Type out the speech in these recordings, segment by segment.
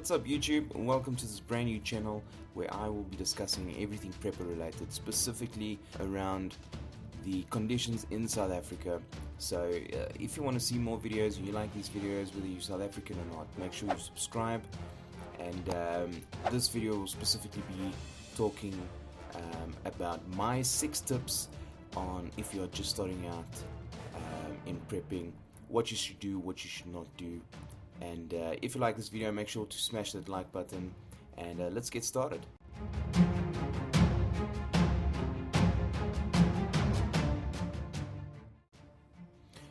What's up YouTube, and welcome to this brand new channel where I will be discussing everything prepper related, specifically around the conditions in South Africa. So if you want to see more videos and you like these videos, whether you're South African or not, make sure you subscribe. And this video will specifically be talking about my 6 tips on if you are just starting out in prepping, what you should do, what you should not do. And if you like this video, make sure to smash that like button, and let's get started.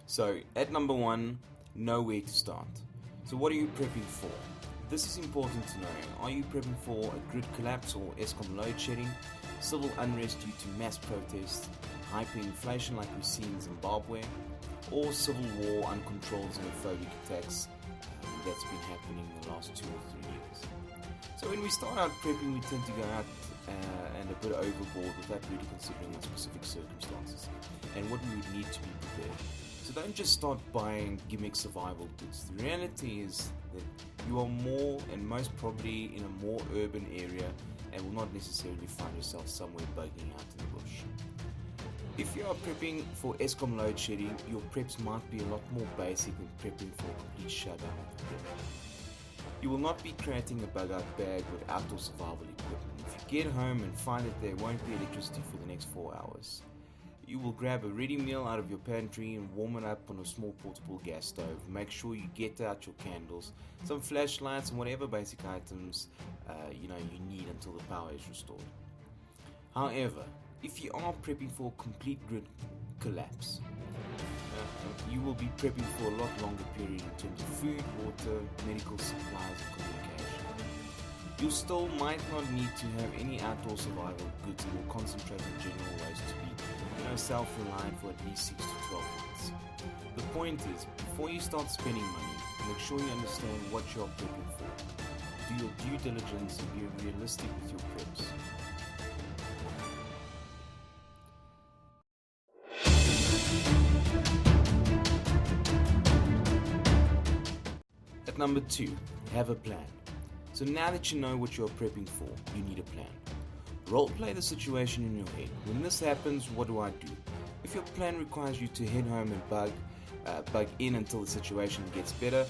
So at number 1, know where to start. So what are you prepping for? This is important to know. Are you prepping for a grid collapse or Eskom load shedding, civil unrest due to mass protests, hyperinflation like we see in Zimbabwe, or civil war, uncontrolled xenophobic attacks that's been happening in the last 2 or 3 years? So when we start out prepping, we tend to go out and a bit overboard without really considering our specific circumstances and what we would need to be prepared. So don't just start buying gimmick survival goods. The reality is that you are more and most probably in a more urban area and will not necessarily find yourself somewhere bugging out in the bush. If you are prepping for Eskom load shedding, your preps might be a lot more basic than prepping for a complete shutdown of the grid. You will not be creating a bug-out bag with outdoor survival equipment. If you get home and find that there won't be electricity for the next 4 hours, you will grab a ready meal out of your pantry and warm it up on a small portable gas stove. Make sure you get out your candles, some flashlights, and whatever basic items you need until the power is restored. However, if you are prepping for a complete grid collapse, you will be prepping for a lot longer period in terms of food, water, medical supplies, and communication. You still might not need to have any outdoor survival goods and will concentrate on general ways to be self-reliant for at least 6 to 12 months. The point is, before you start spending money, make sure you understand what you are prepping for. Do your due diligence and be realistic with your preps. At number 2, have a plan. So now that you know what you're prepping for, you need a plan. Role play the situation in your head. When this happens, what do I do? If your plan requires you to head home and bug in until the situation gets better,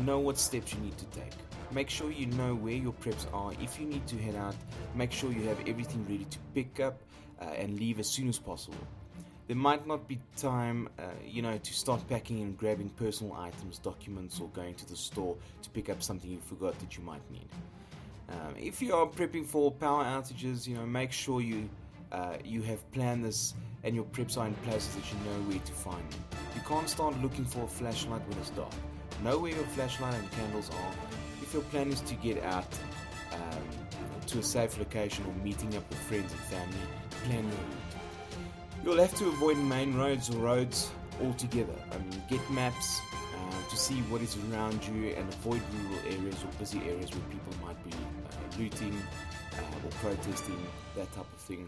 know what steps you need to take. Make sure you know where your preps are. If you need to head out, make sure you have everything ready to pick up and leave as soon as possible. There might not be time, to start packing and grabbing personal items, documents, or going to the store to pick up something you forgot that you might need. If you are prepping for power outages, make sure you have planned this and your preps are in places that you know where to find them. You can't start looking for a flashlight when it's dark. Know where your flashlight and candles are. If your plan is to get out to a safe location or meeting up with friends and family, plan your route. You'll have to avoid main roads or roads altogether. Get maps to see what is around you and avoid rural areas or busy areas where people might be looting or protesting, that type of thing.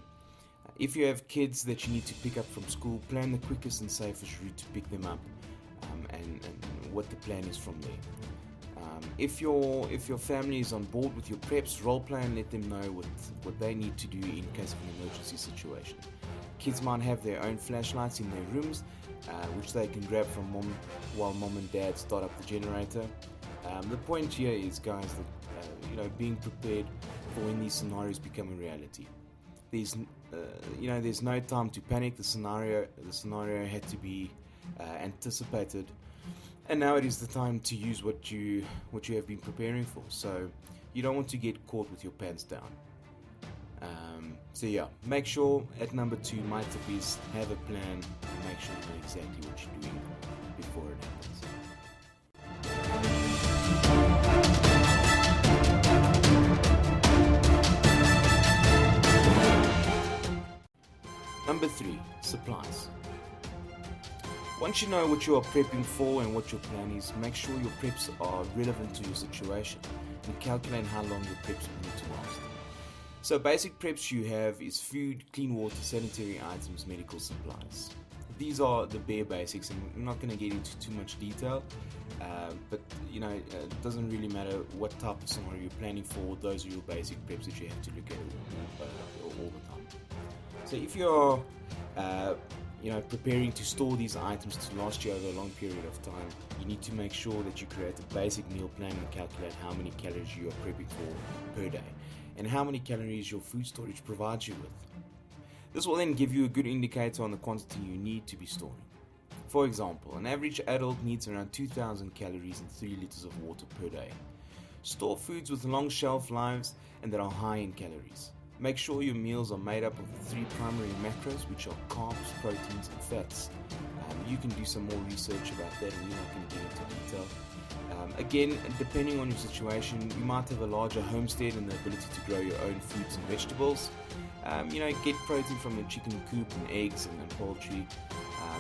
If you have kids that you need to pick up from school, plan the quickest and safest route to pick them up and what the plan is from there. If your family is on board with your preps, role play and let them know what they need to do in case of an emergency situation. Kids might have their own flashlights in their rooms, which they can grab from mom while mom and dad start up the generator. The point here is, guys, that being prepared for when these scenarios become a reality. There's no time to panic. The scenario had to be anticipated, and now it is the time to use what you have been preparing for. So you don't want to get caught with your pants down. Make sure at number 2, my tip is have a plan and make sure you know exactly what you're doing before it happens. Number 3, supplies. Once you know what you are prepping for and what your plan is, make sure your preps are relevant to your situation and calculate how long your preps will need to last. So basic preps you have is food, clean water, sanitary items, medical supplies. these are the bare basics, and we're not going to get into too much detail. But it doesn't really matter what type of scenario you're planning for. Those are your basic preps that you have to look at all the time. So if you're preparing to store these items to last you over a long period of time, you need to make sure that you create a basic meal plan and calculate how many calories you are prepping for per day and how many calories your food storage provides you with. This will then give you a good indicator on the quantity you need to be storing. For example, an average adult needs around 2,000 calories and 3 liters of water per day. Store foods with long shelf lives and that are high in calories. Make sure your meals are made up of the 3 primary macros, which are carbs, proteins, and fats. You can do some more research about that, and we're not going to get into detail. Again, depending on your situation, you might have a larger homestead and the ability to grow your own fruits and vegetables. Get protein from a chicken coop and eggs and poultry,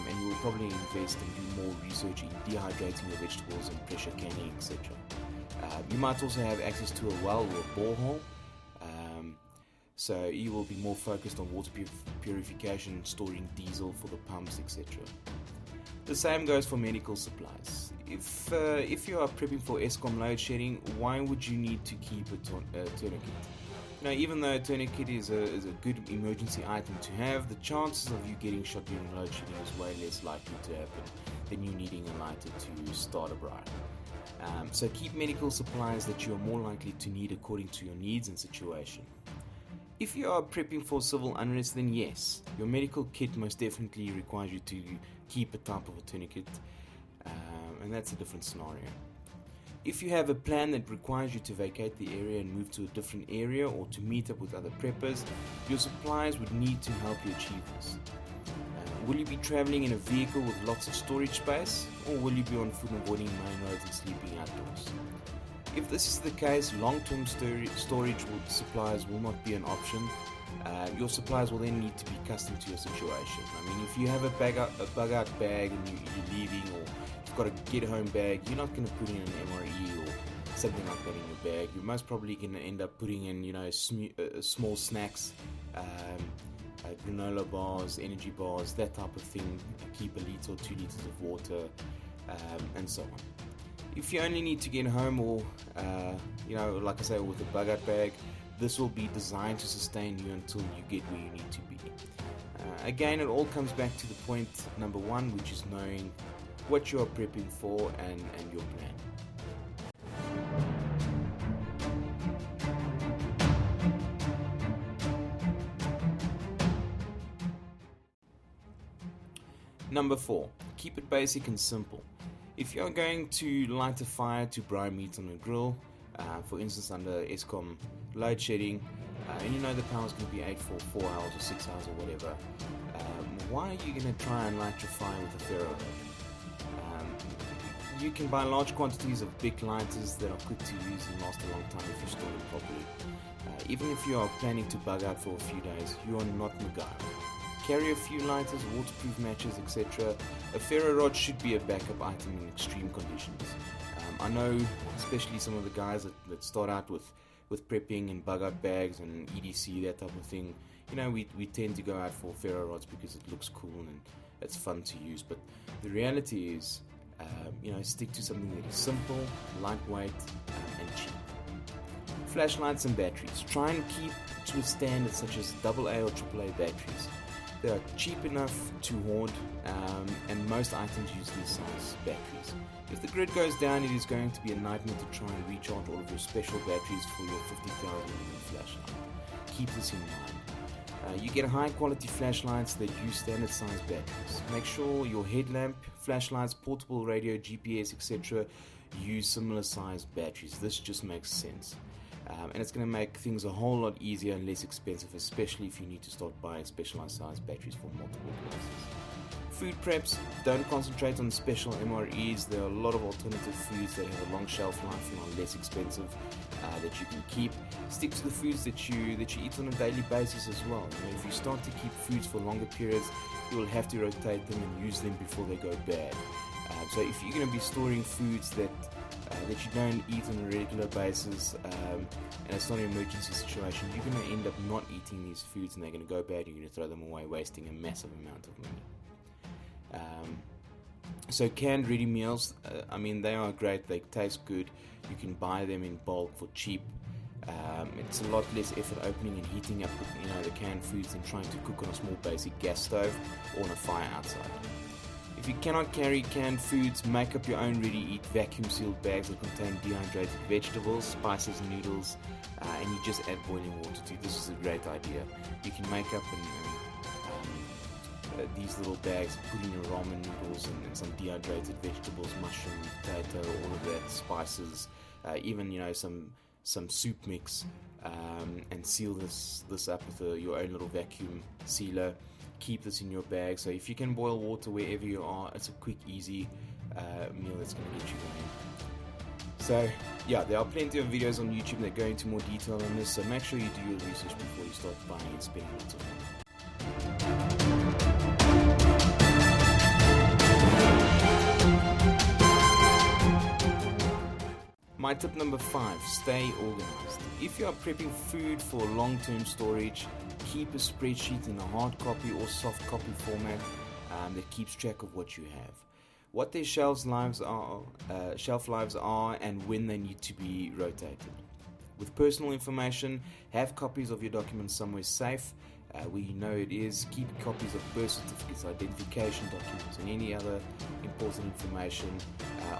and you will probably invest and do more research in dehydrating your vegetables and pressure canning, etc. You might also have access to a well or a borehole, so you will be more focused on water purification, storing diesel for the pumps, etc. The same goes for medical supplies. If you are prepping for Eskom load shedding, why would you need to keep a tourniquet? Even though a tourniquet is a good emergency item to have, the chances of you getting shot during load shedding is way less likely to happen than you needing a lighter to start a braai. So keep medical supplies that you are more likely to need according to your needs and situation. If you are prepping for civil unrest, then yes, your medical kit most definitely requires you to keep a type of a tourniquet, and that's a different scenario. If you have a plan that requires you to vacate the area and move to a different area or to meet up with other preppers, your supplies would need to help you achieve this. Will you be traveling in a vehicle with lots of storage space, or will you be on foot avoiding main roads and sleeping outdoors? If this is the case, long-term storage supplies will not be an option. Your supplies will then need to be custom to your situation. If you have a bug-out bag and you're leaving, or you've got a get-home bag, you're not going to put in an MRE or something like that in your bag. You're most probably going to end up putting in, small snacks, granola bars, energy bars, that type of thing. Keep 1 liter or 2 liters of water, and so on. If you only need to get home, or like I say, with a bug-out bag, this will be designed to sustain you until you get where you need to be. Again, it all comes back to the point number 1, which is knowing what you are prepping for and your plan. Number 4, keep it basic and simple. If you're going to light a fire to braai meat on a grill, for instance under Eskom load shedding, and the power's going to be 8 for 4 hours or 6 hours or whatever, why are you going to try and light your fire with a ferro rod? You can buy large quantities of big lighters that are good to use and last a long time if you store them properly. Even if you are planning to bug out for a few days, you are not MacGyver. Carry a few lighters, waterproof matches, etc. A ferro rod should be a backup item in extreme conditions. I know, especially some of the guys that start out with prepping and bug-out bags and EDC, that type of thing, we tend to go out for ferro rods because it looks cool and it's fun to use. But the reality is, stick to something that is simple, lightweight, and cheap. Flashlights and batteries. Try and keep to standards such as AA or AAA batteries. They are cheap enough to hoard, and most items use these size batteries. If the grid goes down, it is going to be a nightmare to try and recharge all of your special batteries for your 50,000 lumen flashlight. Keep this in mind. You get high quality flashlights that use standard size batteries. Make sure your headlamp, flashlights, portable radio, GPS, etc. use similar size batteries. This just makes sense. And it's going to make things a whole lot easier and less expensive, especially if you need to start buying specialized size batteries for multiple places. Food preps, don't concentrate on special MREs. There are a lot of alternative foods that have a long shelf life and are less expensive that you can keep. Stick to the foods that you eat on a daily basis as well. If you start to keep foods for longer periods, you will have to rotate them and use them before they go bad. So if you're going to be storing foods that you don't eat on a regular basis, and it's not an emergency situation, you're going to end up not eating these foods and they're going to go bad. You're going to throw them away, wasting a massive amount of money. So canned ready meals, I mean, they are great, they taste good, you can buy them in bulk for cheap. It's a lot less effort opening and heating up the canned foods than trying to cook on a small basic gas stove or on a fire outside. If you cannot carry canned foods, make up your own ready-eat vacuum-sealed bags that contain dehydrated vegetables, spices, noodles, and you just add boiling water to. This is a great idea. You can make up these little bags, put in your ramen noodles and some dehydrated vegetables, mushroom, potato, all of that, spices, even some soup mix, and seal this up with your own little vacuum sealer. Keep this in your bag. So if you can boil water wherever you are, it's a quick, easy meal that's going to get you going. So yeah, there are plenty of videos on YouTube that go into more detail on this, so make sure you do your research before you start buying and spending lots of money. My tip number 5, stay organized. If you are prepping food for long-term storage, keep a spreadsheet in a hard copy or soft copy format that keeps track of what you have, what their shelf lives are, and when they need to be rotated. With personal information, have copies of your documents somewhere safe, where you know it is. Keep copies of birth certificates, identification documents, and any other important information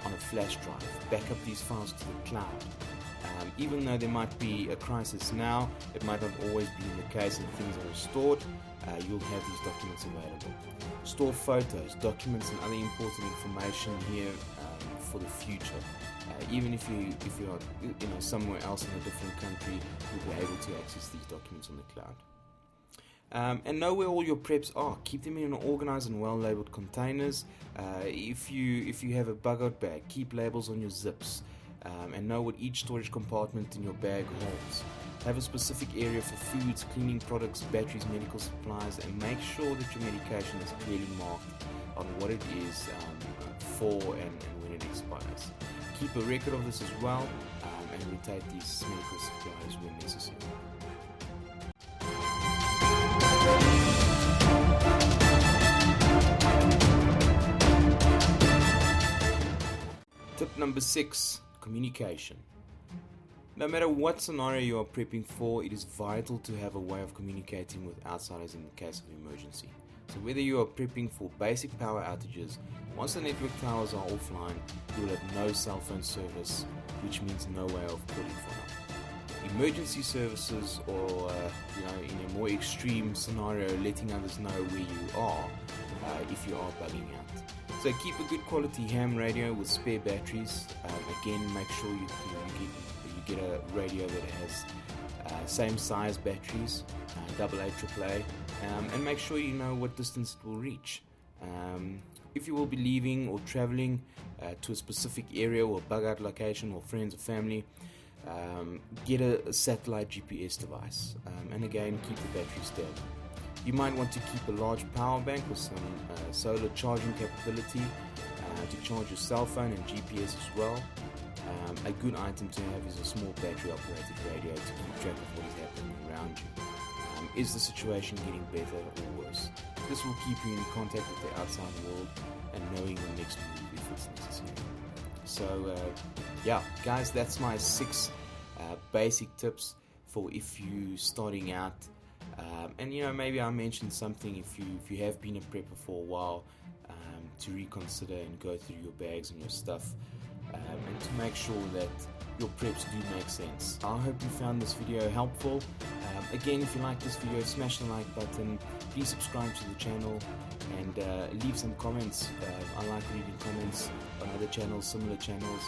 on a flash drive. Back up these files to the cloud. Even though there might be a crisis now, it might not always be the case and things are all stored, you'll have these documents available. Store photos, documents, and other important information here for the future. Even if you are somewhere else in a different country, you'll be able to access these documents on the cloud. And know where all your preps are. Keep them in organized and well-labeled containers. If you have a bug-out bag, keep labels on your zips, and know what each storage compartment in your bag holds. Have a specific area for foods, cleaning products, batteries, medical supplies, and make sure that your medication is clearly marked on what it is for and when it expires. Keep a record of this as well, and rotate these medical supplies when necessary. Tip number 6, communication. No matter what scenario you are prepping for, it is vital to have a way of communicating with outsiders in the case of emergency. So whether you are prepping for basic power outages, once the network towers are offline, you will have no cell phone service, which means no way of calling for help. Emergency services, or in a more extreme scenario, letting others know where you are if you are bugging out. So keep a good quality ham radio with spare batteries. Again, make sure you get a radio that has same size batteries, AA, AAA, and make sure you know what distance it will reach. If you will be leaving or traveling to a specific area or bug out location or friends or family, get a satellite GPS device, and again, keep the battery stable. You might want to keep a large power bank with some solar charging capability to charge your cell phone and GPS as well. A good item to have is a small battery operated radio to keep track of what is happening around you. Is the situation getting better or worse? This will keep you in contact with the outside world and knowing the next move if it's necessary. So yeah, guys, that's my 6 basic tips for if you're starting out. And maybe I mentioned something if you have been a prepper for a while, to reconsider and go through your bags and your stuff, and to make sure that your preps do make sense. I hope you found this video helpful. Again, if you like this video, smash the like button, please subscribe to the channel, and leave some comments. I like reading comments on other channels, similar channels,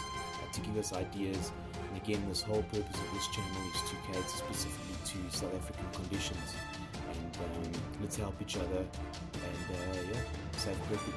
to give us ideas. And again, this whole purpose of this channel is to cater specifically to South African conditions, and let's help each other, and yeah, save prepping.